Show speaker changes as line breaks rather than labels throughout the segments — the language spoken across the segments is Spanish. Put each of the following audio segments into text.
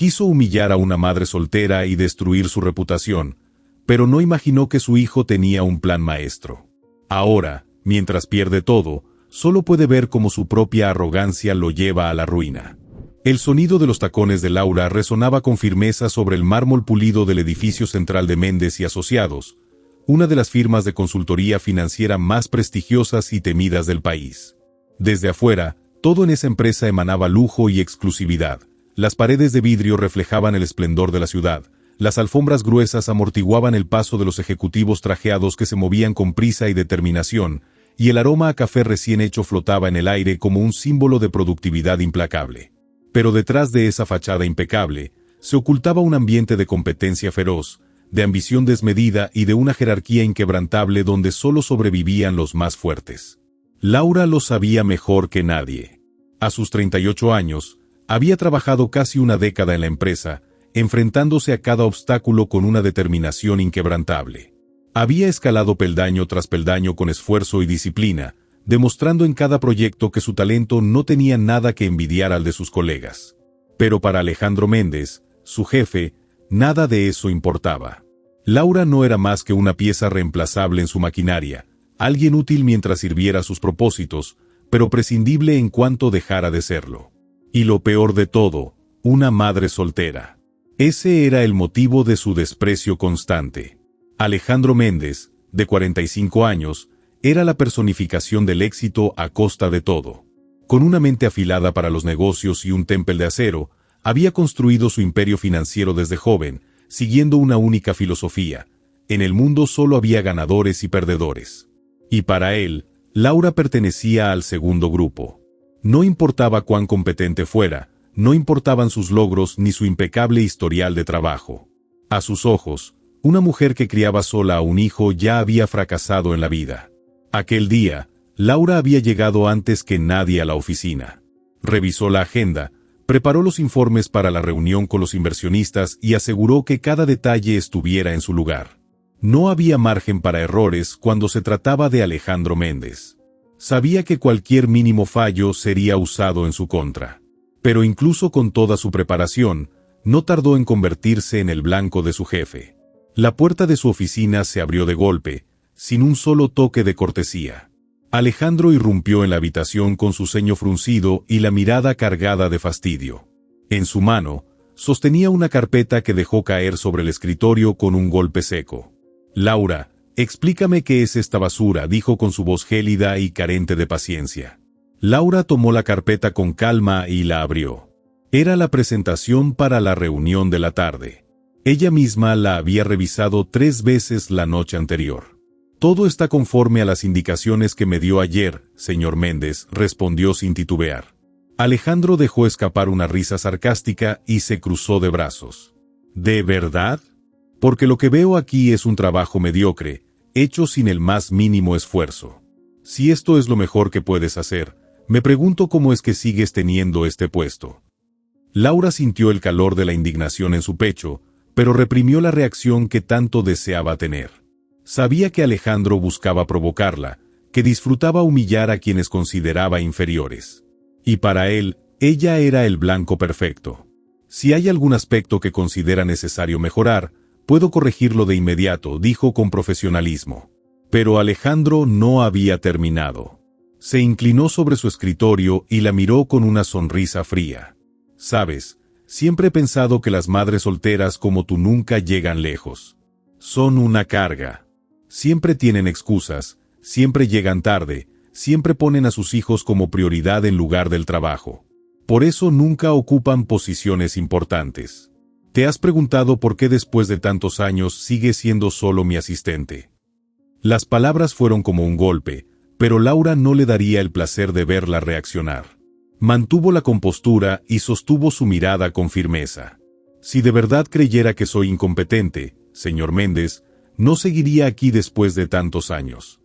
Quiso humillar a una madre soltera y destruir su reputación, pero no imaginó que su hijo tenía un plan maestro. Ahora, mientras pierde todo, solo puede ver cómo su propia arrogancia lo lleva a la ruina. El sonido de los tacones de Laura resonaba con firmeza sobre el mármol pulido del edificio central de Méndez y Asociados, una de las firmas de consultoría financiera más prestigiosas y temidas del país. Desde afuera, todo en esa empresa emanaba lujo y exclusividad. Las paredes de vidrio reflejaban el esplendor de la ciudad, las alfombras gruesas amortiguaban el paso de los ejecutivos trajeados que se movían con prisa y determinación, y el aroma a café recién hecho flotaba en el aire como un símbolo de productividad implacable. Pero detrás de esa fachada impecable, se ocultaba un ambiente de competencia feroz, de ambición desmedida y de una jerarquía inquebrantable donde solo sobrevivían los más fuertes. Laura lo sabía mejor que nadie. A sus 38 años, había trabajado casi una década en la empresa, enfrentándose a cada obstáculo con una determinación inquebrantable. Había escalado peldaño tras peldaño con esfuerzo y disciplina, demostrando en cada proyecto que su talento no tenía nada que envidiar al de sus colegas. Pero para Alejandro Méndez, su jefe, nada de eso importaba. Laura no era más que una pieza reemplazable en su maquinaria, alguien útil mientras sirviera sus propósitos, pero prescindible en cuanto dejara de serlo. Y lo peor de todo, una madre soltera. Ese era el motivo de su desprecio constante. Alejandro Méndez, de 45 años, era la personificación del éxito a costa de todo. Con una mente afilada para los negocios y un temple de acero, había construido su imperio financiero desde joven, siguiendo una única filosofía: en el mundo solo había ganadores y perdedores. Y para él, Laura pertenecía al segundo grupo. No importaba cuán competente fuera, no importaban sus logros ni su impecable historial de trabajo. A sus ojos, una mujer que criaba sola a un hijo ya había fracasado en la vida. Aquel día, Laura había llegado antes que nadie a la oficina. Revisó la agenda, preparó los informes para la reunión con los inversionistas y aseguró que cada detalle estuviera en su lugar. No había margen para errores cuando se trataba de Alejandro Méndez. Sabía que cualquier mínimo fallo sería usado en su contra. Pero incluso con toda su preparación, no tardó en convertirse en el blanco de su jefe. La puerta de su oficina se abrió de golpe, sin un solo toque de cortesía. Alejandro irrumpió en la habitación con su ceño fruncido y la mirada cargada de fastidio. En su mano, sostenía una carpeta que dejó caer sobre el escritorio con un golpe seco. «Laura, explícame qué es esta basura», dijo con su voz gélida y carente de paciencia. Laura tomó la carpeta con calma y la abrió. Era la presentación para la reunión de la tarde. Ella misma la había revisado 3 veces la noche anterior. «Todo está conforme a las indicaciones que me dio ayer, señor Méndez», respondió sin titubear. Alejandro dejó escapar una risa sarcástica y se cruzó de brazos. «¿De verdad? Porque lo que veo aquí es un trabajo mediocre, hecho sin el más mínimo esfuerzo. Si esto es lo mejor que puedes hacer, me pregunto cómo es que sigues teniendo este puesto». Laura sintió el calor de la indignación en su pecho, pero reprimió la reacción que tanto deseaba tener. Sabía que Alejandro buscaba provocarla, que disfrutaba humillar a quienes consideraba inferiores. Y para él, ella era el blanco perfecto. «Si hay algún aspecto que considera necesario mejorar, puedo corregirlo de inmediato», dijo con profesionalismo. Pero Alejandro no había terminado. Se inclinó sobre su escritorio y la miró con una sonrisa fría. «Sabes, siempre he pensado que las madres solteras como tú nunca llegan lejos. Son una carga. Siempre tienen excusas, siempre llegan tarde, siempre ponen a sus hijos como prioridad en lugar del trabajo. Por eso nunca ocupan posiciones importantes. ¿Te has preguntado por qué después de tantos años sigue siendo solo mi asistente?» Las palabras fueron como un golpe, pero Laura no le daría el placer de verla reaccionar. Mantuvo la compostura y sostuvo su mirada con firmeza. «Si de verdad creyera que soy incompetente, señor Méndez, no seguiría aquí después de tantos años».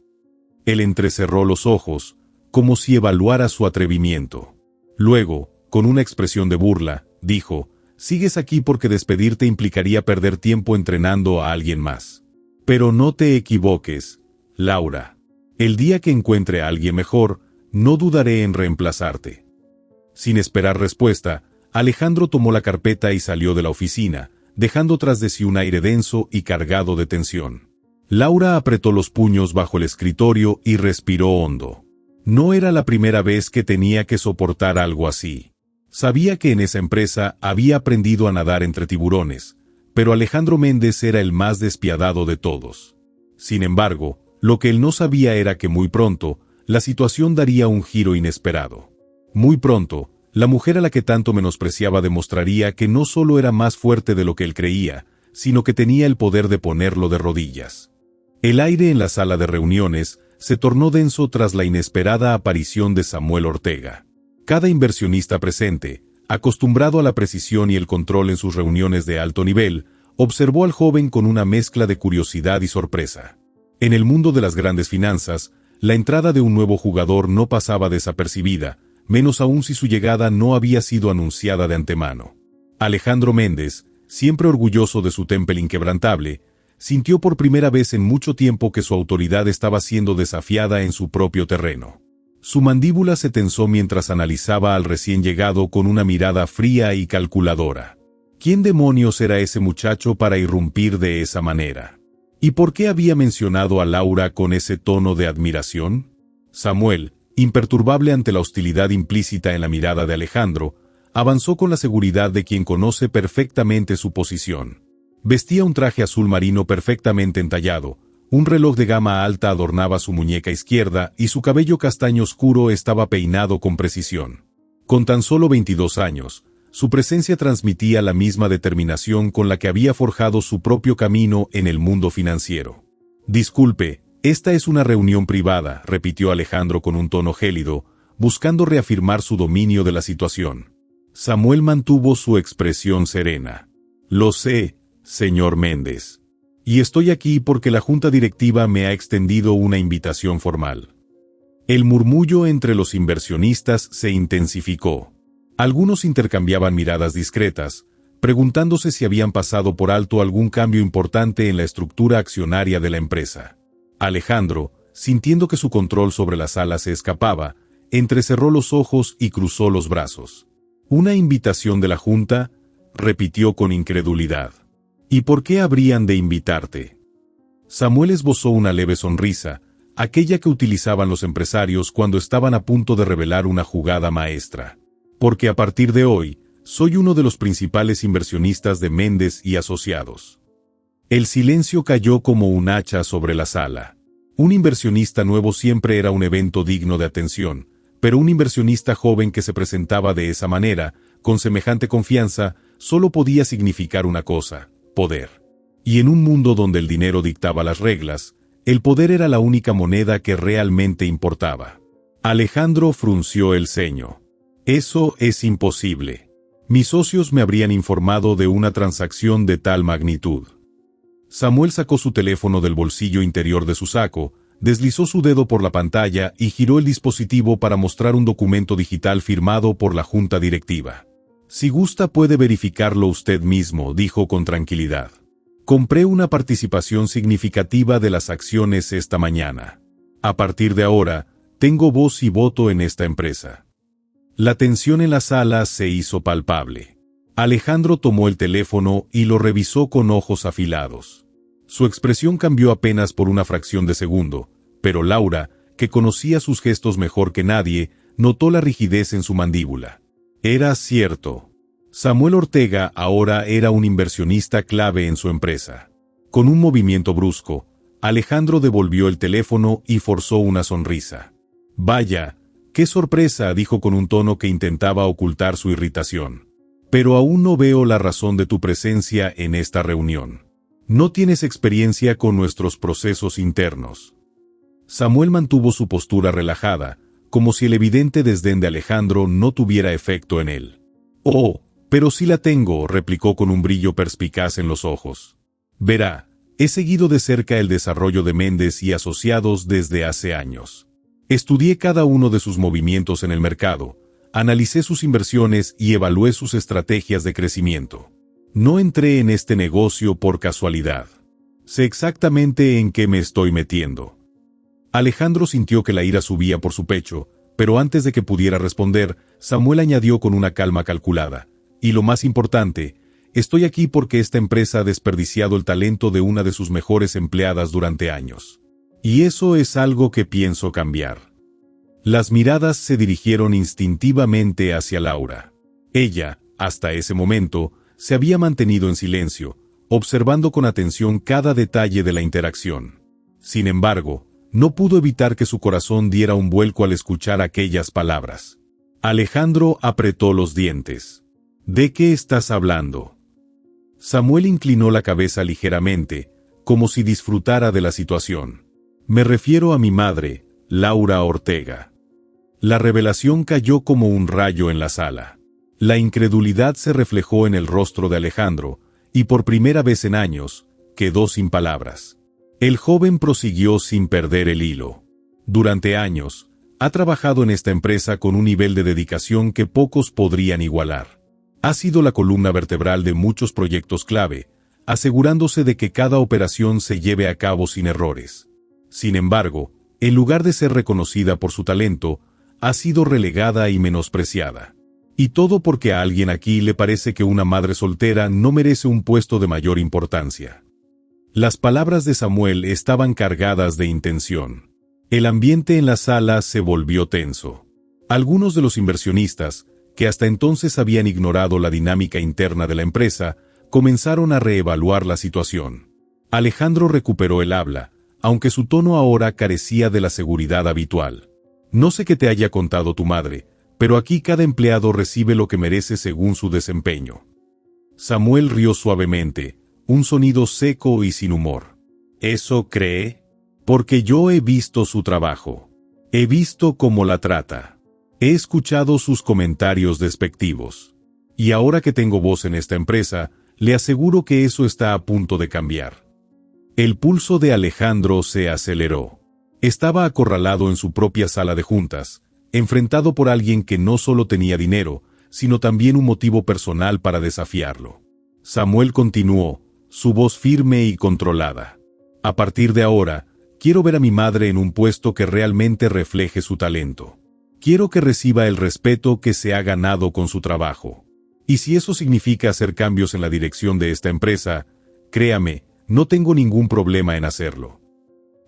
Él entrecerró los ojos, como si evaluara su atrevimiento. Luego, con una expresión de burla, dijo: «Sigues aquí porque despedirte implicaría perder tiempo entrenando a alguien más. Pero no te equivoques, Laura. El día que encuentre a alguien mejor, no dudaré en reemplazarte». Sin esperar respuesta, Alejandro tomó la carpeta y salió de la oficina, dejando tras de sí un aire denso y cargado de tensión. Laura apretó los puños bajo el escritorio y respiró hondo. No era la primera vez que tenía que soportar algo así. Sabía que en esa empresa había aprendido a nadar entre tiburones, pero Alejandro Méndez era el más despiadado de todos. Sin embargo, lo que él no sabía era que muy pronto, la situación daría un giro inesperado. Muy pronto, la mujer a la que tanto menospreciaba demostraría que no solo era más fuerte de lo que él creía, sino que tenía el poder de ponerlo de rodillas. El aire en la sala de reuniones se tornó denso tras la inesperada aparición de Samuel Ortega. Cada inversionista presente, acostumbrado a la precisión y el control en sus reuniones de alto nivel, observó al joven con una mezcla de curiosidad y sorpresa. En el mundo de las grandes finanzas, la entrada de un nuevo jugador no pasaba desapercibida, menos aún si su llegada no había sido anunciada de antemano. Alejandro Méndez, siempre orgulloso de su temple inquebrantable, sintió por primera vez en mucho tiempo que su autoridad estaba siendo desafiada en su propio terreno. Su mandíbula se tensó mientras analizaba al recién llegado con una mirada fría y calculadora. ¿Quién demonios era ese muchacho para irrumpir de esa manera? ¿Y por qué había mencionado a Laura con ese tono de admiración? Samuel, imperturbable ante la hostilidad implícita en la mirada de Alejandro, avanzó con la seguridad de quien conoce perfectamente su posición. Vestía un traje azul marino perfectamente entallado, un reloj de gama alta adornaba su muñeca izquierda y su cabello castaño oscuro estaba peinado con precisión. Con tan solo 22 años, su presencia transmitía la misma determinación con la que había forjado su propio camino en el mundo financiero. «Disculpe, esta es una reunión privada», repitió Alejandro con un tono gélido, buscando reafirmar su dominio de la situación. Samuel mantuvo su expresión serena. «Lo sé, señor Méndez. Y estoy aquí porque la junta directiva me ha extendido una invitación formal». El murmullo entre los inversionistas se intensificó. Algunos intercambiaban miradas discretas, preguntándose si habían pasado por alto algún cambio importante en la estructura accionaria de la empresa. Alejandro, sintiendo que su control sobre la sala se escapaba, entrecerró los ojos y cruzó los brazos. «¿Una invitación de la junta?», repitió con incredulidad. «¿Y por qué habrían de invitarte?». Samuel esbozó una leve sonrisa, aquella que utilizaban los empresarios cuando estaban a punto de revelar una jugada maestra. «Porque a partir de hoy, soy uno de los principales inversionistas de Méndez y Asociados». El silencio cayó como un hacha sobre la sala. Un inversionista nuevo siempre era un evento digno de atención, pero un inversionista joven que se presentaba de esa manera, con semejante confianza, solo podía significar una cosa: poder. Y en un mundo donde el dinero dictaba las reglas, el poder era la única moneda que realmente importaba. Alejandro frunció el ceño. «Eso es imposible. Mis socios me habrían informado de una transacción de tal magnitud». Samuel sacó su teléfono del bolsillo interior de su saco, deslizó su dedo por la pantalla y giró el dispositivo para mostrar un documento digital firmado por la junta directiva. «Si gusta puede verificarlo usted mismo», dijo con tranquilidad. «Compré una participación significativa de las acciones esta mañana. A partir de ahora, tengo voz y voto en esta empresa». La tensión en la sala se hizo palpable. Alejandro tomó el teléfono y lo revisó con ojos afilados. Su expresión cambió apenas por una fracción de segundo, pero Laura, que conocía sus gestos mejor que nadie, notó la rigidez en su mandíbula. Era cierto. Samuel Ortega ahora era un inversionista clave en su empresa. Con un movimiento brusco, Alejandro devolvió el teléfono y forzó una sonrisa. «Vaya, qué sorpresa», dijo con un tono que intentaba ocultar su irritación. «Pero aún no veo la razón de tu presencia en esta reunión. No tienes experiencia con nuestros procesos internos». Samuel mantuvo su postura relajada, como si el evidente desdén de Alejandro no tuviera efecto en él. «Oh, pero sí la tengo», replicó con un brillo perspicaz en los ojos. «Verá, he seguido de cerca el desarrollo de Méndez y Asociados desde hace años. Estudié cada uno de sus movimientos en el mercado, analicé sus inversiones y evalué sus estrategias de crecimiento. No entré en este negocio por casualidad. Sé exactamente en qué me estoy metiendo». Alejandro sintió que la ira subía por su pecho, pero antes de que pudiera responder, Samuel añadió con una calma calculada: Y lo más importante, estoy aquí porque esta empresa ha desperdiciado el talento de una de sus mejores empleadas durante años. Y eso es algo que pienso cambiar. Las miradas se dirigieron instintivamente hacia Laura. Ella, hasta ese momento, se había mantenido en silencio, observando con atención cada detalle de la interacción. Sin embargo, no pudo evitar que su corazón diera un vuelco al escuchar aquellas palabras. Alejandro apretó los dientes. ¿De qué estás hablando? Samuel inclinó la cabeza ligeramente, como si disfrutara de la situación. Me refiero a mi madre, Laura Ortega. La revelación cayó como un rayo en la sala. La incredulidad se reflejó en el rostro de Alejandro, y por primera vez en años, quedó sin palabras. El joven prosiguió sin perder el hilo. Durante años, ha trabajado en esta empresa con un nivel de dedicación que pocos podrían igualar. Ha sido la columna vertebral de muchos proyectos clave, asegurándose de que cada operación se lleve a cabo sin errores. Sin embargo, en lugar de ser reconocida por su talento, ha sido relegada y menospreciada. Y todo porque a alguien aquí le parece que una madre soltera no merece un puesto de mayor importancia. Las palabras de Samuel estaban cargadas de intención. El ambiente en la sala se volvió tenso. Algunos de los inversionistas, que hasta entonces habían ignorado la dinámica interna de la empresa, comenzaron a reevaluar la situación. Alejandro recuperó el habla, aunque su tono ahora carecía de la seguridad habitual. No sé qué te haya contado tu madre, pero aquí cada empleado recibe lo que merece según su desempeño. Samuel rió suavemente, un sonido seco y sin humor. ¿Eso cree? Porque yo he visto su trabajo. He visto cómo la trata. He escuchado sus comentarios despectivos. Y ahora que tengo voz en esta empresa, le aseguro que eso está a punto de cambiar. El pulso de Alejandro se aceleró. Estaba acorralado en su propia sala de juntas, enfrentado por alguien que no solo tenía dinero, sino también un motivo personal para desafiarlo. Samuel continuó, su voz firme y controlada. A partir de ahora, quiero ver a mi madre en un puesto que realmente refleje su talento. Quiero que reciba el respeto que se ha ganado con su trabajo. Y si eso significa hacer cambios en la dirección de esta empresa, créame, no tengo ningún problema en hacerlo.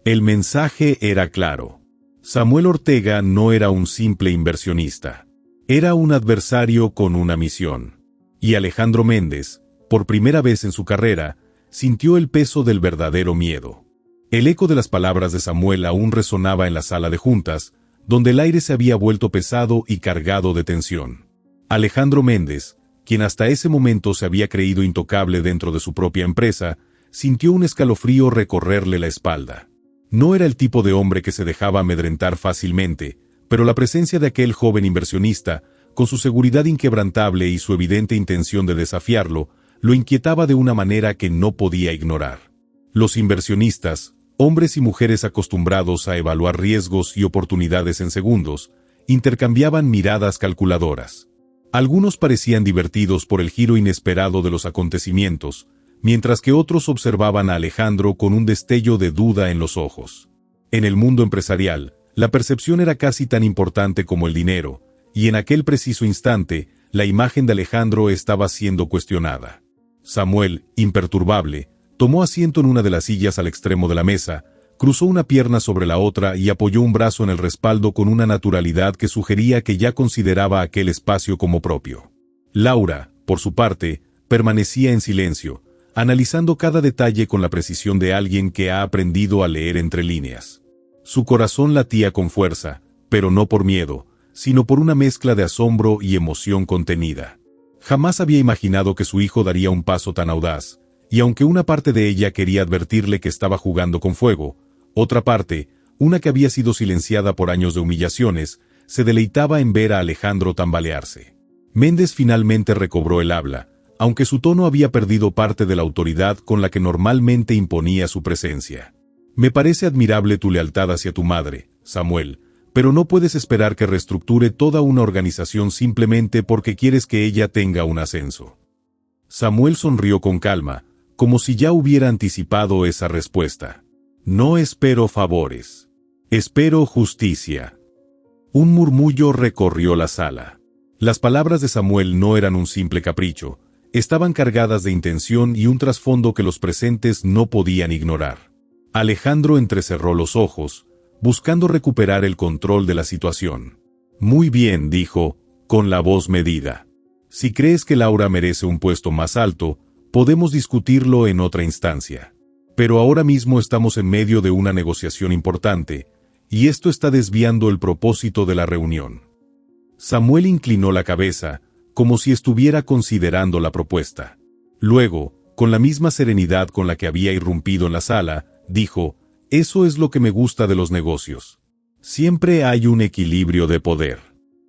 El mensaje era claro. Samuel Ortega no era un simple inversionista. Era un adversario con una misión. Y Alejandro Méndez, por primera vez en su carrera, sintió el peso del verdadero miedo. El eco de las palabras de Samuel aún resonaba en la sala de juntas, donde el aire se había vuelto pesado y cargado de tensión. Alejandro Méndez, quien hasta ese momento se había creído intocable dentro de su propia empresa, sintió un escalofrío recorrerle la espalda. No era el tipo de hombre que se dejaba amedrentar fácilmente, pero la presencia de aquel joven inversionista, con su seguridad inquebrantable y su evidente intención de desafiarlo, lo inquietaba de una manera que no podía ignorar. Los inversionistas, hombres y mujeres acostumbrados a evaluar riesgos y oportunidades en segundos, intercambiaban miradas calculadoras. Algunos parecían divertidos por el giro inesperado de los acontecimientos, mientras que otros observaban a Alejandro con un destello de duda en los ojos. En el mundo empresarial, la percepción era casi tan importante como el dinero, y en aquel preciso instante, la imagen de Alejandro estaba siendo cuestionada. Samuel, imperturbable, tomó asiento en una de las sillas al extremo de la mesa, cruzó una pierna sobre la otra y apoyó un brazo en el respaldo con una naturalidad que sugería que ya consideraba aquel espacio como propio. Laura, por su parte, permanecía en silencio, analizando cada detalle con la precisión de alguien que ha aprendido a leer entre líneas. Su corazón latía con fuerza, pero no por miedo, sino por una mezcla de asombro y emoción contenida. Jamás había imaginado que su hijo daría un paso tan audaz, y aunque una parte de ella quería advertirle que estaba jugando con fuego, otra parte, una que había sido silenciada por años de humillaciones, se deleitaba en ver a Alejandro tambalearse. Méndez finalmente recobró el habla, aunque su tono había perdido parte de la autoridad con la que normalmente imponía su presencia. Me parece admirable tu lealtad hacia tu madre, Samuel, pero no puedes esperar que reestructure toda una organización simplemente porque quieres que ella tenga un ascenso. Samuel sonrió con calma, como si ya hubiera anticipado esa respuesta. No espero favores. Espero justicia. Un murmullo recorrió la sala. Las palabras de Samuel no eran un simple capricho, estaban cargadas de intención y un trasfondo que los presentes no podían ignorar. Alejandro entrecerró los ojos, buscando recuperar el control de la situación. Muy bien, dijo, con la voz medida. Si crees que Laura merece un puesto más alto, podemos discutirlo en otra instancia. Pero ahora mismo estamos en medio de una negociación importante, y esto está desviando el propósito de la reunión. Samuel inclinó la cabeza, como si estuviera considerando la propuesta. Luego, con la misma serenidad con la que había irrumpido en la sala, dijo, «Eso es lo que me gusta de los negocios. Siempre hay un equilibrio de poder.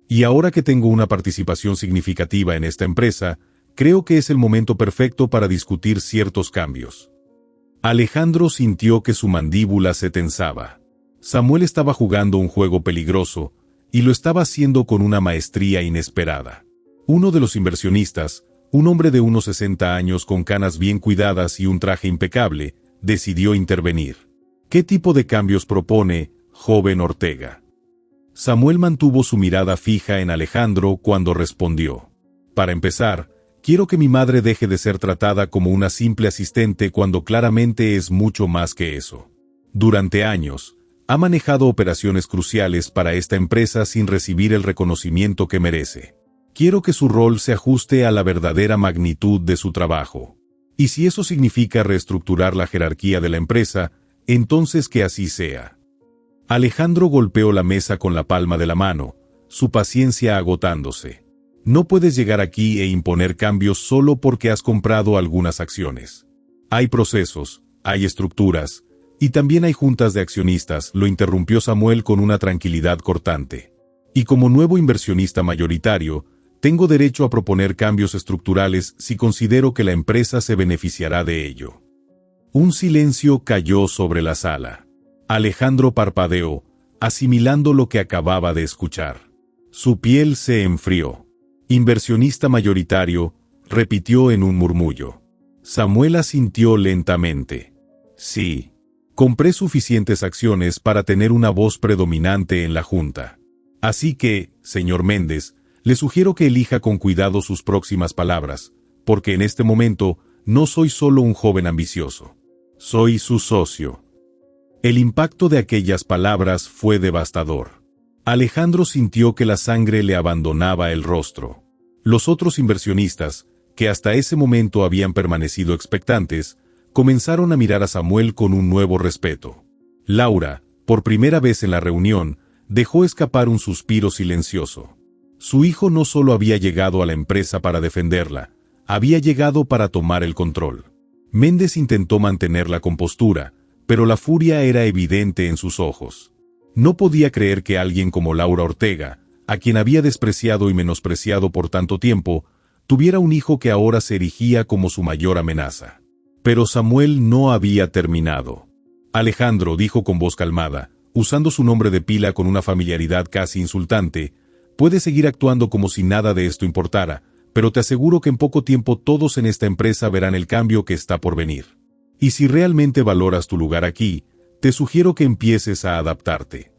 Y ahora que tengo una participación significativa en esta empresa, creo que es el momento perfecto para discutir ciertos cambios». Alejandro sintió que su mandíbula se tensaba. Samuel estaba jugando un juego peligroso, y lo estaba haciendo con una maestría inesperada. Uno de los inversionistas, un hombre de unos 60 años con canas bien cuidadas y un traje impecable, decidió intervenir. ¿Qué tipo de cambios propone, joven Ortega? Samuel mantuvo su mirada fija en Alejandro cuando respondió. Para empezar, quiero que mi madre deje de ser tratada como una simple asistente cuando claramente es mucho más que eso. Durante años, ha manejado operaciones cruciales para esta empresa sin recibir el reconocimiento que merece. Quiero que su rol se ajuste a la verdadera magnitud de su trabajo. Y si eso significa reestructurar la jerarquía de la empresa, entonces que así sea. Alejandro golpeó la mesa con la palma de la mano, su paciencia agotándose. No puedes llegar aquí e imponer cambios solo porque has comprado algunas acciones. Hay procesos, hay estructuras, y también hay juntas de accionistas, lo interrumpió Samuel con una tranquilidad cortante. Y como nuevo inversionista mayoritario, tengo derecho a proponer cambios estructurales si considero que la empresa se beneficiará de ello. Un silencio cayó sobre la sala. Alejandro parpadeó, asimilando lo que acababa de escuchar. Su piel se enfrió. Inversionista mayoritario, repitió en un murmullo. Samuel asintió lentamente. Sí. Compré suficientes acciones para tener una voz predominante en la junta. Así que, señor Méndez, le sugiero que elija con cuidado sus próximas palabras, porque en este momento no soy solo un joven ambicioso. Soy su socio. El impacto de aquellas palabras fue devastador. Alejandro sintió que la sangre le abandonaba el rostro. Los otros inversionistas, que hasta ese momento habían permanecido expectantes, comenzaron a mirar a Samuel con un nuevo respeto. Laura, por primera vez en la reunión, dejó escapar un suspiro silencioso. Su hijo no solo había llegado a la empresa para defenderla, había llegado para tomar el control. Méndez intentó mantener la compostura, pero la furia era evidente en sus ojos. No podía creer que alguien como Laura Ortega, a quien había despreciado y menospreciado por tanto tiempo, tuviera un hijo que ahora se erigía como su mayor amenaza. Pero Samuel no había terminado. Alejandro dijo con voz calmada, usando su nombre de pila con una familiaridad casi insultante, puedes seguir actuando como si nada de esto importara, pero te aseguro que en poco tiempo todos en esta empresa verán el cambio que está por venir. Y si realmente valoras tu lugar aquí, te sugiero que empieces a adaptarte.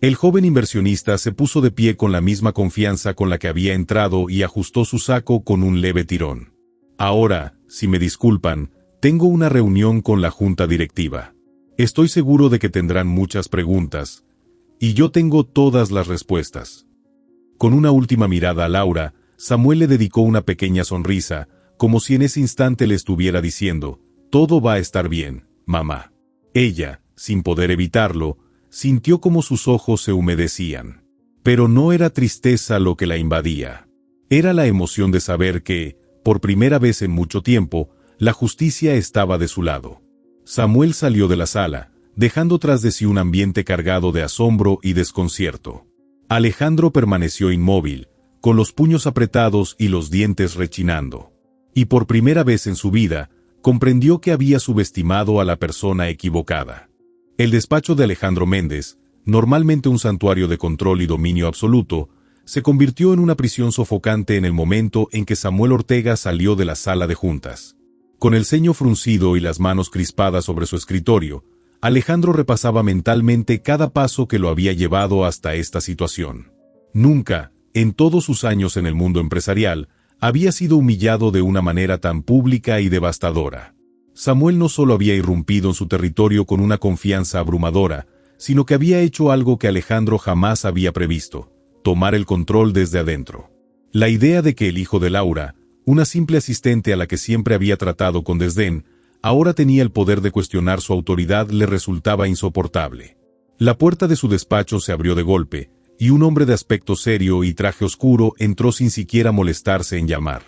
El joven inversionista se puso de pie con la misma confianza con la que había entrado y ajustó su saco con un leve tirón. Ahora, si me disculpan, tengo una reunión con la junta directiva. Estoy seguro de que tendrán muchas preguntas, y yo tengo todas las respuestas. Con una última mirada a Laura, Samuel le dedicó una pequeña sonrisa, como si en ese instante le estuviera diciendo, «Todo va a estar bien, mamá». Ella, sin poder evitarlo, sintió como sus ojos se humedecían. Pero no era tristeza lo que la invadía. Era la emoción de saber que, por primera vez en mucho tiempo, la justicia estaba de su lado. Samuel salió de la sala, dejando tras de sí un ambiente cargado de asombro y desconcierto. Alejandro permaneció inmóvil, con los puños apretados y los dientes rechinando. Y por primera vez en su vida, comprendió que había subestimado a la persona equivocada. El despacho de Alejandro Méndez, normalmente un santuario de control y dominio absoluto, se convirtió en una prisión sofocante en el momento en que Samuel Ortega salió de la sala de juntas. Con el ceño fruncido y las manos crispadas sobre su escritorio, Alejandro repasaba mentalmente cada paso que lo había llevado hasta esta situación. Nunca, en todos sus años en el mundo empresarial, había sido humillado de una manera tan pública y devastadora. Samuel no solo había irrumpido en su territorio con una confianza abrumadora, sino que había hecho algo que Alejandro jamás había previsto: tomar el control desde adentro. La idea de que el hijo de Laura, una simple asistente a la que siempre había tratado con desdén, ahora tenía el poder de cuestionar su autoridad le resultaba insoportable. La puerta de su despacho se abrió de golpe, y un hombre de aspecto serio y traje oscuro entró sin siquiera molestarse en llamar.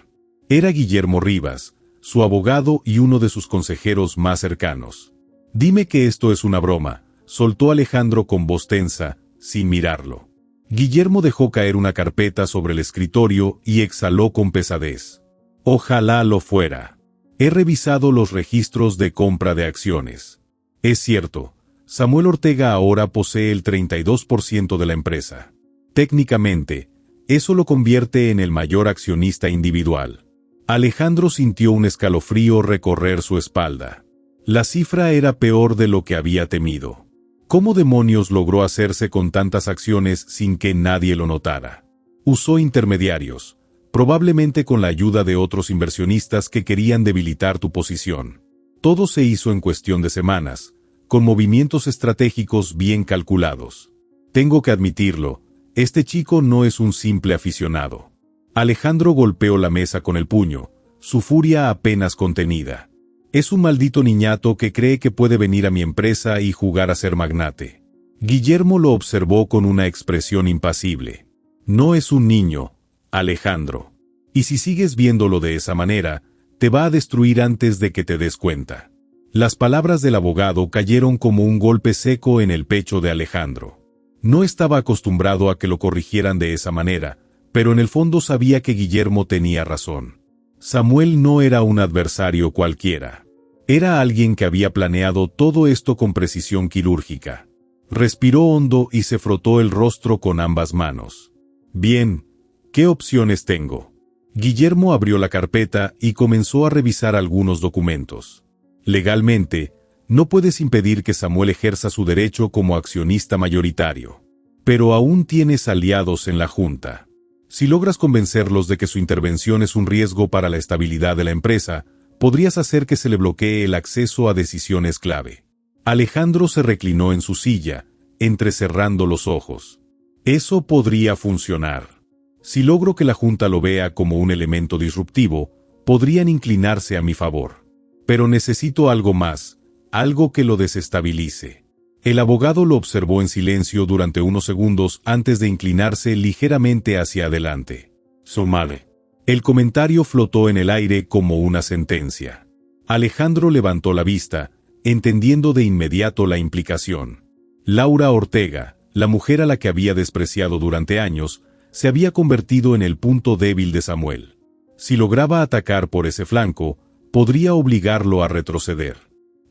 Era Guillermo Rivas, su abogado y uno de sus consejeros más cercanos. «Dime que esto es una broma», soltó Alejandro con voz tensa, sin mirarlo. Guillermo dejó caer una carpeta sobre el escritorio y exhaló con pesadez. «Ojalá lo fuera. He revisado los registros de compra de acciones. Es cierto, Samuel Ortega ahora posee el 32% de la empresa. Técnicamente, eso lo convierte en el mayor accionista individual». Alejandro sintió un escalofrío recorrer su espalda. La cifra era peor de lo que había temido. ¿Cómo demonios logró hacerse con tantas acciones sin que nadie lo notara? Usó intermediarios, probablemente con la ayuda de otros inversionistas que querían debilitar tu posición. Todo se hizo en cuestión de semanas, con movimientos estratégicos bien calculados. Tengo que admitirlo, este chico no es un simple aficionado. Alejandro golpeó la mesa con el puño, su furia apenas contenida. Es un maldito niñato que cree que puede venir a mi empresa y jugar a ser magnate. Guillermo lo observó con una expresión impasible. No es un niño, Alejandro. Y si sigues viéndolo de esa manera, te va a destruir antes de que te des cuenta. Las palabras del abogado cayeron como un golpe seco en el pecho de Alejandro. No estaba acostumbrado a que lo corrigieran de esa manera, pero en el fondo sabía que Guillermo tenía razón. Samuel no era un adversario cualquiera. Era alguien que había planeado todo esto con precisión quirúrgica. Respiró hondo y se frotó el rostro con ambas manos. Bien, ¿qué opciones tengo? Guillermo abrió la carpeta y comenzó a revisar algunos documentos. Legalmente, no puedes impedir que Samuel ejerza su derecho como accionista mayoritario. Pero aún tienes aliados en la Junta. Si logras convencerlos de que su intervención es un riesgo para la estabilidad de la empresa, podrías hacer que se le bloquee el acceso a decisiones clave. Alejandro se reclinó en su silla, entrecerrando los ojos. Eso podría funcionar. Si logro que la Junta lo vea como un elemento disruptivo, podrían inclinarse a mi favor. Pero necesito algo más, algo que lo desestabilice. El abogado lo observó en silencio durante unos segundos antes de inclinarse ligeramente hacia adelante. «Somale». El comentario flotó en el aire como una sentencia. Alejandro levantó la vista, entendiendo de inmediato la implicación. Laura Ortega, la mujer a la que había despreciado durante años, se había convertido en el punto débil de Samuel. Si lograba atacar por ese flanco, podría obligarlo a retroceder.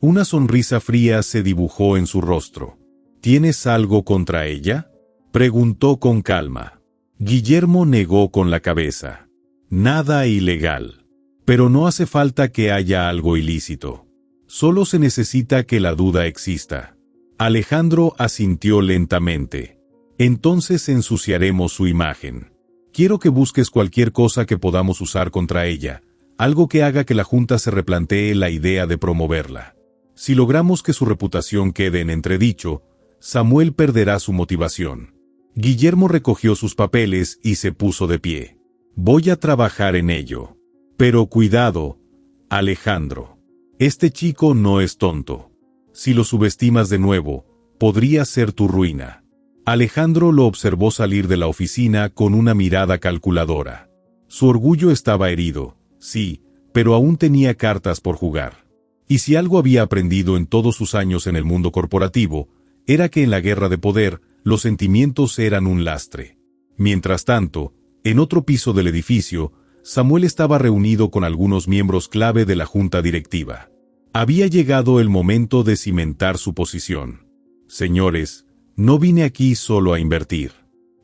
Una sonrisa fría se dibujó en su rostro. «¿Tienes algo contra ella?», preguntó con calma. Guillermo negó con la cabeza. «Nada ilegal. Pero no hace falta que haya algo ilícito. Solo se necesita que la duda exista». Alejandro asintió lentamente. «Entonces ensuciaremos su imagen. Quiero que busques cualquier cosa que podamos usar contra ella, algo que haga que la Junta se replantee la idea de promoverla. Si logramos que su reputación quede en entredicho, Samuel perderá su motivación». Guillermo recogió sus papeles y se puso de pie. «Voy a trabajar en ello. Pero cuidado, Alejandro. Este chico no es tonto. Si lo subestimas de nuevo, podría ser tu ruina». Alejandro lo observó salir de la oficina con una mirada calculadora. Su orgullo estaba herido, sí, pero aún tenía cartas por jugar. Y si algo había aprendido en todos sus años en el mundo corporativo, era que en la guerra de poder, los sentimientos eran un lastre. Mientras tanto, en otro piso del edificio, Samuel estaba reunido con algunos miembros clave de la junta directiva. Había llegado el momento de cimentar su posición. «Señores, no vine aquí solo a invertir.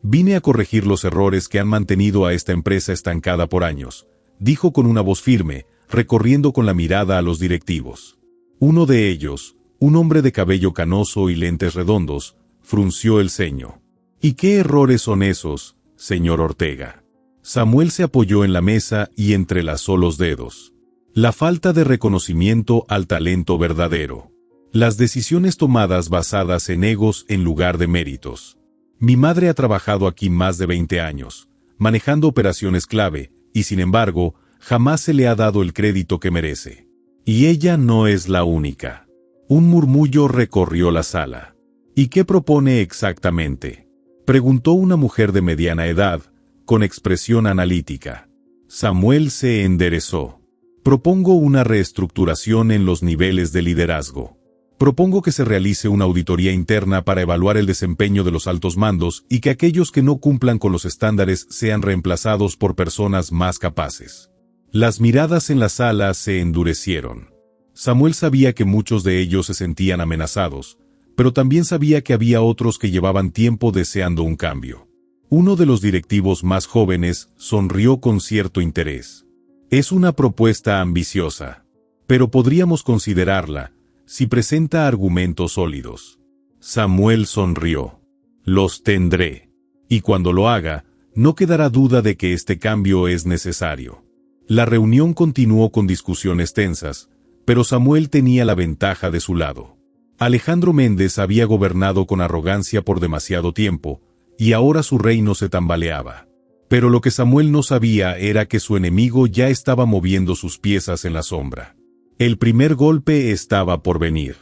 Vine a corregir los errores que han mantenido a esta empresa estancada por años», dijo con una voz firme, recorriendo con la mirada a los directivos. Uno de ellos, un hombre de cabello canoso y lentes redondos, frunció el ceño. «¿Y qué errores son esos, señor Ortega. Samuel se apoyó en la mesa y entrelazó los dedos. La falta de reconocimiento al talento verdadero. Las decisiones tomadas basadas en egos en lugar de méritos. Mi madre ha trabajado aquí más de 20 años, manejando operaciones clave, y sin embargo, jamás se le ha dado el crédito que merece. Y ella no es la única. Un murmullo recorrió la sala. ¿Y qué propone exactamente?, preguntó una mujer de mediana edad, con expresión analítica. Samuel se enderezó. Propongo una reestructuración en los niveles de liderazgo. Propongo que se realice una auditoría interna para evaluar el desempeño de los altos mandos y que aquellos que no cumplan con los estándares sean reemplazados por personas más capaces. Las miradas en la sala se endurecieron. Samuel sabía que muchos de ellos se sentían amenazados, pero también sabía que había otros que llevaban tiempo deseando un cambio. Uno de los directivos más jóvenes sonrió con cierto interés. Es una propuesta ambiciosa, pero podríamos considerarla, si presenta argumentos sólidos. Samuel sonrió. Los tendré. Y cuando lo haga, no quedará duda de que este cambio es necesario. La reunión continuó con discusiones tensas, pero Samuel tenía la ventaja de su lado. Alejandro Méndez había gobernado con arrogancia por demasiado tiempo, y ahora su reino se tambaleaba. Pero lo que Samuel no sabía era que su enemigo ya estaba moviendo sus piezas en la sombra. El primer golpe estaba por venir.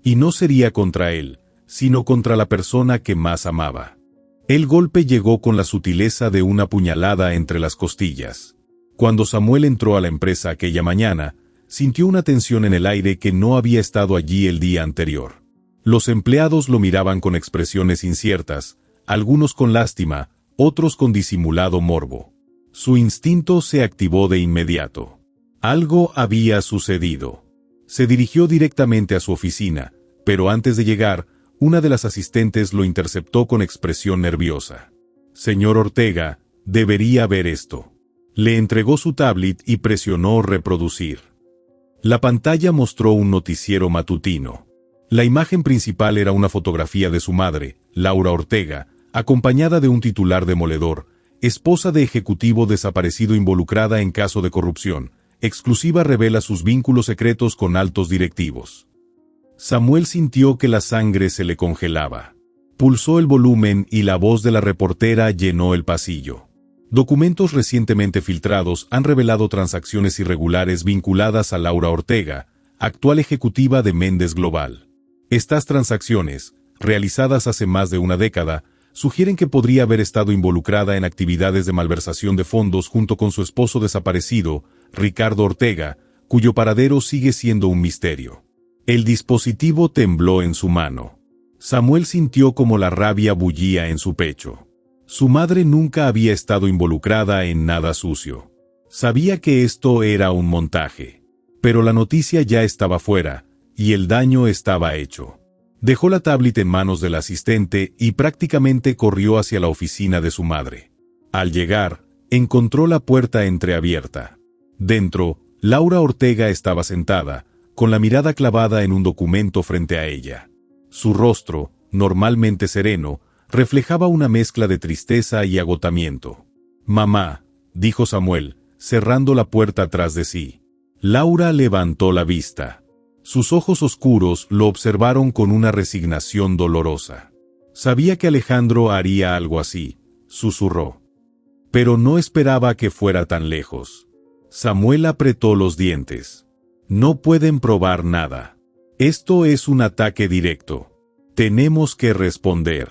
Y no sería contra él, sino contra la persona que más amaba. El golpe llegó con la sutileza de una puñalada entre las costillas. Cuando Samuel entró a la empresa aquella mañana, sintió una tensión en el aire que no había estado allí el día anterior. Los empleados lo miraban con expresiones inciertas, algunos con lástima, otros con disimulado morbo. Su instinto se activó de inmediato. Algo había sucedido. Se dirigió directamente a su oficina, pero antes de llegar, una de las asistentes lo interceptó con expresión nerviosa. Señor Ortega, debería ver esto. Le entregó su tablet y presionó reproducir. La pantalla mostró un noticiero matutino. La imagen principal era una fotografía de su madre, Laura Ortega, acompañada de un titular demoledor, esposa de ejecutivo desaparecido involucrada en caso de corrupción. Exclusiva revela sus vínculos secretos con altos directivos. Samuel sintió que la sangre se le congelaba. Pulsó el volumen y la voz de la reportera llenó el pasillo. Documentos recientemente filtrados han revelado transacciones irregulares vinculadas a Laura Ortega, actual ejecutiva de Méndez Global. Estas transacciones, realizadas hace más de una década, sugieren que podría haber estado involucrada en actividades de malversación de fondos junto con su esposo desaparecido, Ricardo Ortega, cuyo paradero sigue siendo un misterio. El dispositivo tembló en su mano. Samuel sintió como la rabia bullía en su pecho. Su madre nunca había estado involucrada en nada sucio. Sabía que esto era un montaje. Pero la noticia ya estaba fuera, y el daño estaba hecho. Dejó la tablet en manos del asistente y prácticamente corrió hacia la oficina de su madre. Al llegar, encontró la puerta entreabierta. Dentro, Laura Ortega estaba sentada, con la mirada clavada en un documento frente a ella. Su rostro, normalmente sereno, reflejaba una mezcla de tristeza y agotamiento. «Mamá», dijo Samuel, cerrando la puerta tras de sí. Laura levantó la vista. Sus ojos oscuros lo observaron con una resignación dolorosa. Sabía que Alejandro haría algo así, susurró. Pero no esperaba que fuera tan lejos. Samuel apretó los dientes. No pueden probar nada. Esto es un ataque directo. Tenemos que responder.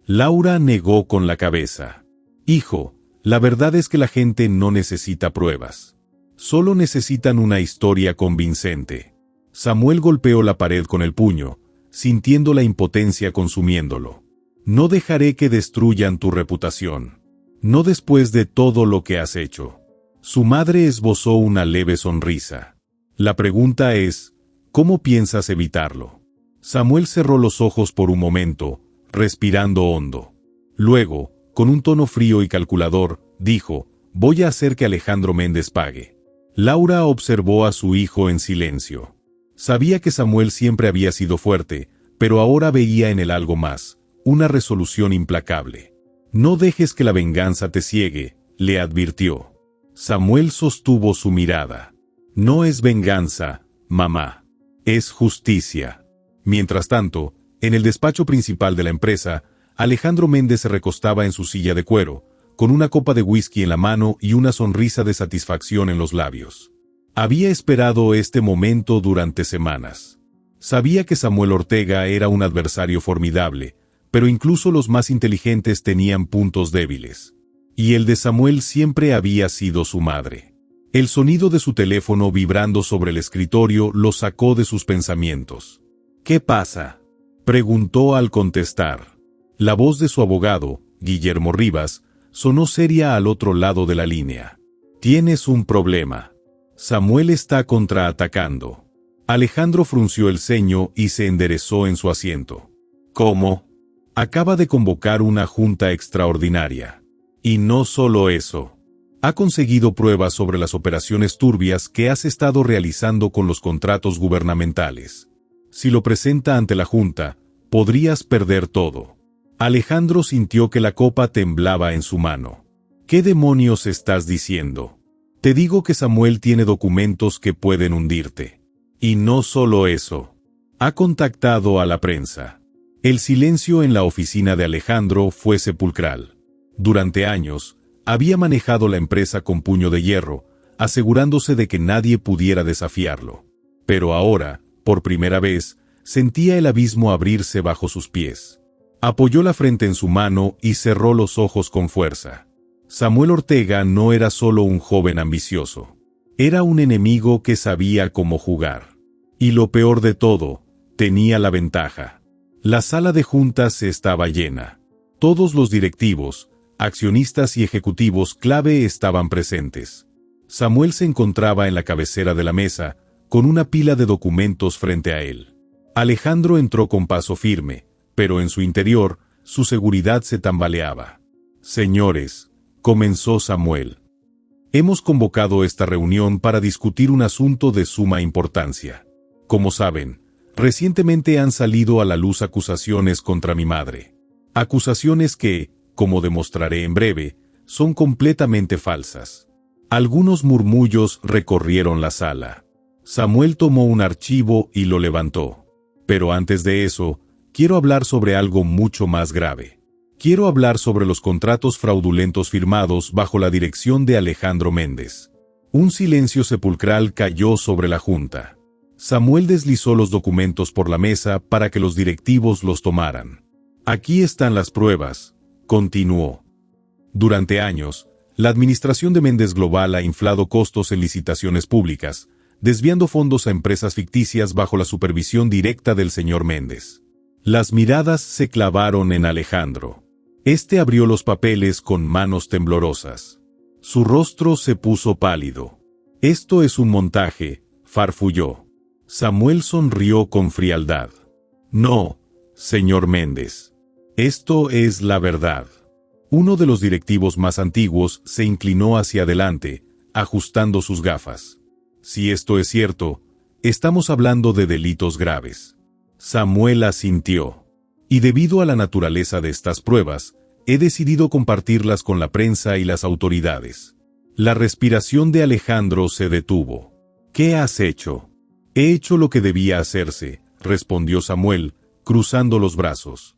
Laura negó con la cabeza. Hijo, la verdad es que la gente no necesita pruebas. Solo necesitan una historia convincente. Samuel golpeó la pared con el puño, sintiendo la impotencia consumiéndolo. No dejaré que destruyan tu reputación. No después de todo lo que has hecho. Su madre esbozó una leve sonrisa. La pregunta es, ¿cómo piensas evitarlo? Samuel cerró los ojos por un momento, respirando hondo. Luego, con un tono frío y calculador, dijo, voy a hacer que Alejandro Méndez pague. Laura observó a su hijo en silencio. Sabía que Samuel siempre había sido fuerte, pero ahora veía en él algo más, una resolución implacable. No dejes que la venganza te ciegue, le advirtió. Samuel sostuvo su mirada. No es venganza, mamá. Es justicia. Mientras tanto, en el despacho principal de la empresa, Alejandro Méndez se recostaba en su silla de cuero, con una copa de whisky en la mano y una sonrisa de satisfacción en los labios. Había esperado este momento durante semanas. Sabía que Samuel Ortega era un adversario formidable, pero incluso los más inteligentes tenían puntos débiles. Y el de Samuel siempre había sido su madre. El sonido de su teléfono vibrando sobre el escritorio lo sacó de sus pensamientos. ¿Qué pasa?, preguntó al contestar. La voz de su abogado, Guillermo Rivas, sonó seria al otro lado de la línea. Tienes un problema. Samuel está contraatacando. Alejandro frunció el ceño y se enderezó en su asiento. ¿Cómo? Acaba de convocar una junta extraordinaria. Y no solo eso. Ha conseguido pruebas sobre las operaciones turbias que has estado realizando con los contratos gubernamentales. Si lo presenta ante la junta, podrías perder todo. Alejandro sintió que la copa temblaba en su mano. ¿Qué demonios estás diciendo? Te digo que Samuel tiene documentos que pueden hundirte. Y no solo eso. Ha contactado a la prensa. El silencio en la oficina de Alejandro fue sepulcral. Durante años, había manejado la empresa con puño de hierro, asegurándose de que nadie pudiera desafiarlo. Pero ahora, por primera vez, sentía el abismo abrirse bajo sus pies. Apoyó la frente en su mano y cerró los ojos con fuerza. Samuel Ortega no era solo un joven ambicioso. Era un enemigo que sabía cómo jugar. Y lo peor de todo, tenía la ventaja. La sala de juntas estaba llena. Todos los directivos, accionistas y ejecutivos clave estaban presentes. Samuel se encontraba en la cabecera de la mesa, con una pila de documentos frente a él. Alejandro entró con paso firme, pero en su interior, su seguridad se tambaleaba. Señores, comenzó Samuel. Hemos convocado esta reunión para discutir un asunto de suma importancia. Como saben, recientemente han salido a la luz acusaciones contra mi madre. Acusaciones que, como demostraré en breve, son completamente falsas. Algunos murmullos recorrieron la sala. Samuel tomó un archivo y lo levantó. Pero antes de eso, quiero hablar sobre algo mucho más grave. Quiero hablar sobre los contratos fraudulentos firmados bajo la dirección de Alejandro Méndez. Un silencio sepulcral cayó sobre la junta. Samuel deslizó los documentos por la mesa para que los directivos los tomaran. Aquí están las pruebas, continuó. Durante años, la administración de Méndez Global ha inflado costos en licitaciones públicas, desviando fondos a empresas ficticias bajo la supervisión directa del señor Méndez. Las miradas se clavaron en Alejandro. Este abrió los papeles con manos temblorosas. Su rostro se puso pálido. Esto es un montaje, farfulló. Samuel sonrió con frialdad. No, señor Méndez. Esto es la verdad. Uno de los directivos más antiguos se inclinó hacia adelante, ajustando sus gafas. Si esto es cierto, estamos hablando de delitos graves. Samuel asintió. Y debido a la naturaleza de estas pruebas, he decidido compartirlas con la prensa y las autoridades. La respiración de Alejandro se detuvo. ¿Qué has hecho? He hecho lo que debía hacerse, respondió Samuel, cruzando los brazos.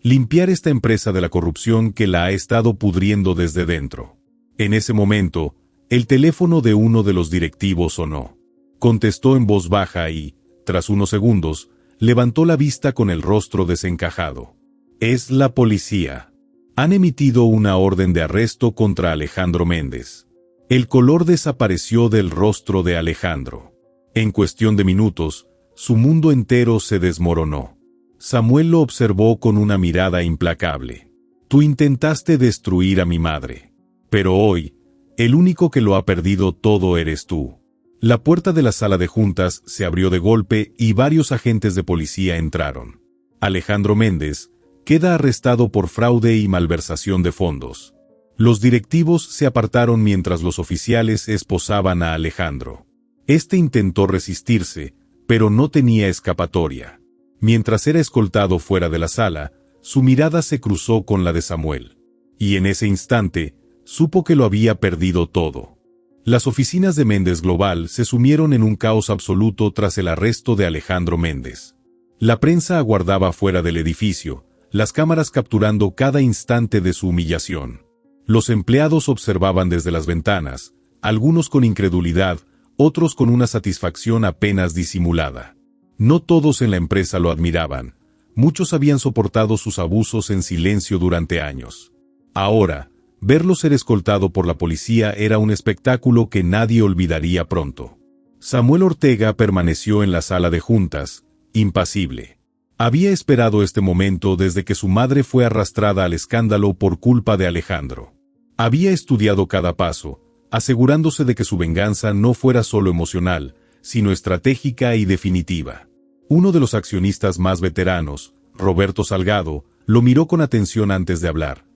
Limpiar esta empresa de la corrupción que la ha estado pudriendo desde dentro. En ese momento, el teléfono de uno de los directivos sonó. Contestó en voz baja y, tras unos segundos, levantó la vista con el rostro desencajado. Es la policía. Han emitido una orden de arresto contra Alejandro Méndez. El color desapareció del rostro de Alejandro. En cuestión de minutos, su mundo entero se desmoronó. Samuel lo observó con una mirada implacable. Tú intentaste destruir a mi madre. Pero hoy, el único que lo ha perdido todo eres tú. La puerta de la sala de juntas se abrió de golpe y varios agentes de policía entraron. Alejandro Méndez queda arrestado por fraude y malversación de fondos. Los directivos se apartaron mientras los oficiales esposaban a Alejandro. Este intentó resistirse, pero no tenía escapatoria. Mientras era escoltado fuera de la sala, su mirada se cruzó con la de Samuel. Y en ese instante, supo que lo había perdido todo. Las oficinas de Méndez Global se sumieron en un caos absoluto tras el arresto de Alejandro Méndez. La prensa aguardaba fuera del edificio, las cámaras capturando cada instante de su humillación. Los empleados observaban desde las ventanas, algunos con incredulidad, otros con una satisfacción apenas disimulada. No todos en la empresa lo admiraban. Muchos habían soportado sus abusos en silencio durante años. Ahora, verlo ser escoltado por la policía era un espectáculo que nadie olvidaría pronto. Samuel Ortega permaneció en la sala de juntas, impasible. Había esperado este momento desde que su madre fue arrastrada al escándalo por culpa de Alejandro. Había estudiado cada paso, asegurándose de que su venganza no fuera solo emocional, sino estratégica y definitiva. Uno de los accionistas más veteranos, Roberto Salgado, lo miró con atención antes de hablar.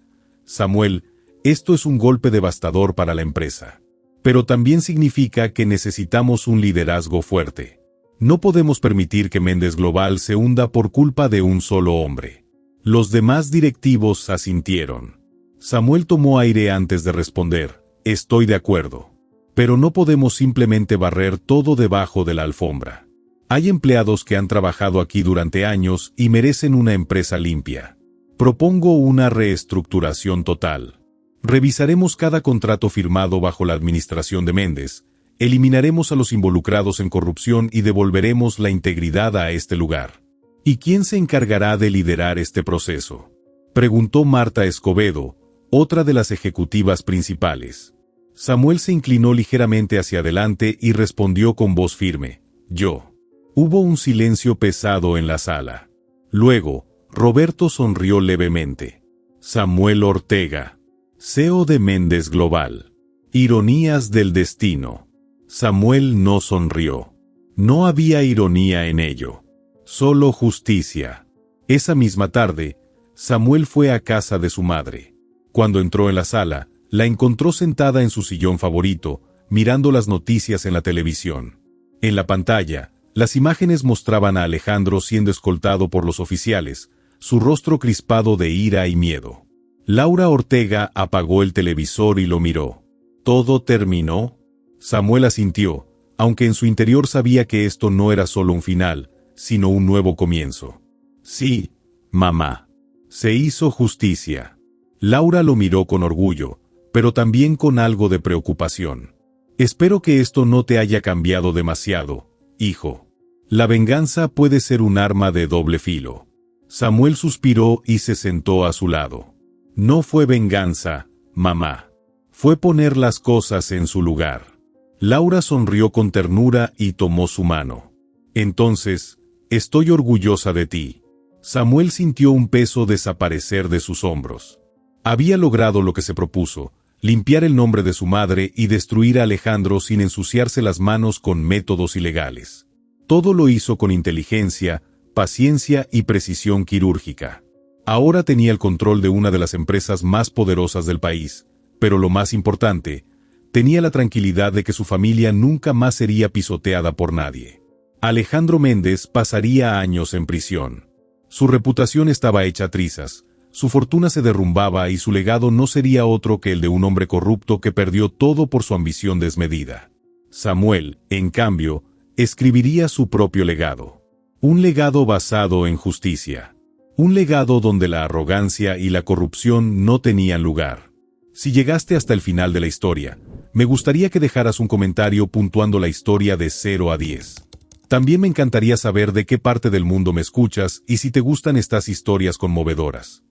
Samuel, esto es un golpe devastador para la empresa. Pero también significa que necesitamos un liderazgo fuerte. No podemos permitir que Méndez Global se hunda por culpa de un solo hombre. Los demás directivos asintieron. Samuel tomó aire antes de responder, estoy de acuerdo. Pero no podemos simplemente barrer todo debajo de la alfombra. Hay empleados que han trabajado aquí durante años y merecen una empresa limpia. Propongo una reestructuración total. Revisaremos cada contrato firmado bajo la administración de Méndez, eliminaremos a los involucrados en corrupción y devolveremos la integridad a este lugar. ¿Y quién se encargará de liderar este proceso?, preguntó Marta Escobedo, otra de las ejecutivas principales. Samuel se inclinó ligeramente hacia adelante y respondió con voz firme, yo. Hubo un silencio pesado en la sala. Luego, Roberto sonrió levemente. Samuel Ortega, CEO de Méndez Global. Ironías del destino. Samuel no sonrió. No había ironía en ello. Solo justicia. Esa misma tarde, Samuel fue a casa de su madre. Cuando entró en la sala, la encontró sentada en su sillón favorito, mirando las noticias en la televisión. En la pantalla, las imágenes mostraban a Alejandro siendo escoltado por los oficiales, su rostro crispado de ira y miedo. Laura Ortega apagó el televisor y lo miró. ¿Todo terminó? Samuel asintió, aunque en su interior sabía que esto no era solo un final, sino un nuevo comienzo. Sí, mamá. Se hizo justicia. Laura lo miró con orgullo, pero también con algo de preocupación. Espero que esto no te haya cambiado demasiado, hijo. La venganza puede ser un arma de doble filo. Samuel suspiró y se sentó a su lado. No fue venganza, mamá. Fue poner las cosas en su lugar. Laura sonrió con ternura y tomó su mano. Entonces, estoy orgullosa de ti. Samuel sintió un peso desaparecer de sus hombros. Había logrado lo que se propuso, limpiar el nombre de su madre y destruir a Alejandro sin ensuciarse las manos con métodos ilegales. Todo lo hizo con inteligencia, paciencia y precisión quirúrgica. Ahora tenía el control de una de las empresas más poderosas del país, pero lo más importante, tenía la tranquilidad de que su familia nunca más sería pisoteada por nadie. Alejandro Méndez pasaría años en prisión. Su reputación estaba hecha trizas, su fortuna se derrumbaba y su legado no sería otro que el de un hombre corrupto que perdió todo por su ambición desmedida. Samuel, en cambio, escribiría su propio legado. Un legado basado en justicia. Un legado donde la arrogancia y la corrupción no tenían lugar. Si llegaste hasta el final de la historia, me gustaría que dejaras un comentario puntuando la historia de 0 a 10. También me encantaría saber de qué parte del mundo me escuchas y si te gustan estas historias conmovedoras.